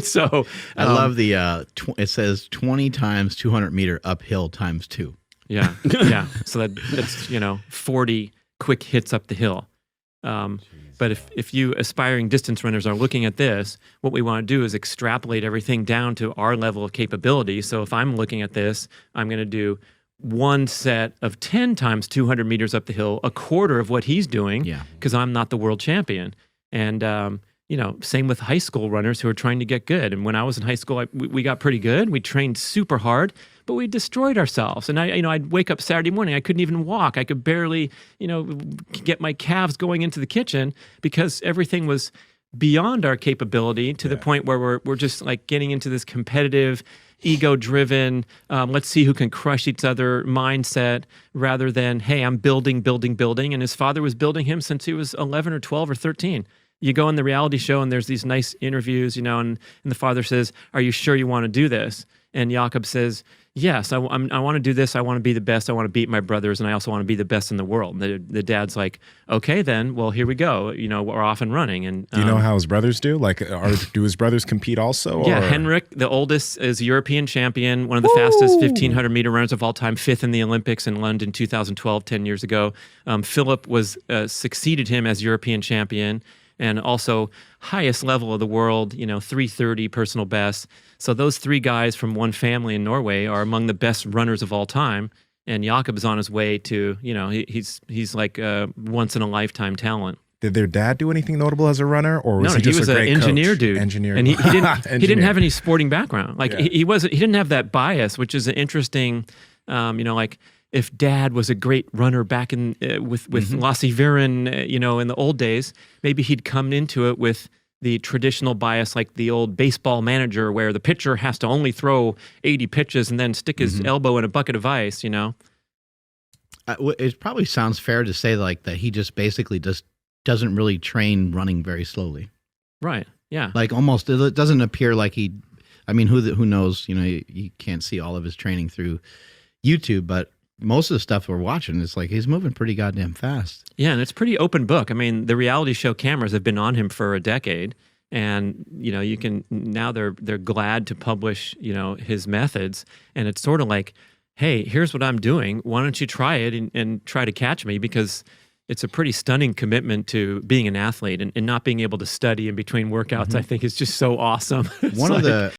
So I love the it says 20 times 200-meter uphill times 2. yeah, yeah. So that's 40 quick hits up the hill. But if you aspiring distance runners are looking at this, what we want to do is extrapolate everything down to our level of capability. So if I'm looking at this, I'm going to do one set of 10 times 200 meters up the hill, a quarter of what he's doing, because I'm not the world champion. And same with high school runners who are trying to get good. And when I was in high school, we got pretty good. We trained super hard, but we destroyed ourselves. And I'd wake up Saturday morning, I couldn't even walk. I could barely, get my calves going into the kitchen because everything was beyond our capability to the point where we're just like getting into this competitive, ego-driven, let's see who can crush each other mindset rather than, hey, I'm building. And his father was building him since he was 11 or 12 or 13. You go on the reality show and there's these nice interviews, and the father says, are you sure you want to do this? And Jakob says, yes, I want to do this. I want to be the best. I want to beat my brothers, and I also want to be the best in the world. The dad's like, okay, then, well, here we go. We're off and running. And do you know how his brothers do? Like, do his brothers compete also? Yeah, Henrik, the oldest, is European champion, one of the fastest 1,500-meter runners of all time, 5th in the Olympics in London 2012, 10 years ago. Philip succeeded him as European champion, and also highest level of the world, 3:30 personal best. So those 3 guys from one family in Norway are among the best runners of all time. And Jakob is on his way to, he's like a once in a lifetime talent. Did their dad do anything notable as a runner, or was he just a great engineer coach? Dude. Engineer, and he didn't have any sporting background. Like he didn't have that bias, which is an interesting, like if dad was a great runner back in with Lasse Viren, in the old days, maybe he'd come into it with the traditional bias, like the old baseball manager, where the pitcher has to only throw 80 pitches and then stick his elbow in a bucket of ice. It probably sounds fair to say like that he just basically just doesn't really train running very slowly. Right. Yeah. Like almost, it doesn't appear like he. I mean, who knows? You can't see all of his training through YouTube, but most of the stuff we're watching, it's like he's moving pretty goddamn fast. Yeah, and it's pretty open book. I mean, the reality show cameras have been on him for a decade, and you can now they're glad to publish his methods, and it's sort of like, hey, here's what I'm doing. Why don't you try it and try to catch me? Because it's a pretty stunning commitment to being an athlete and not being able to study in between workouts. I think is just so awesome. One of the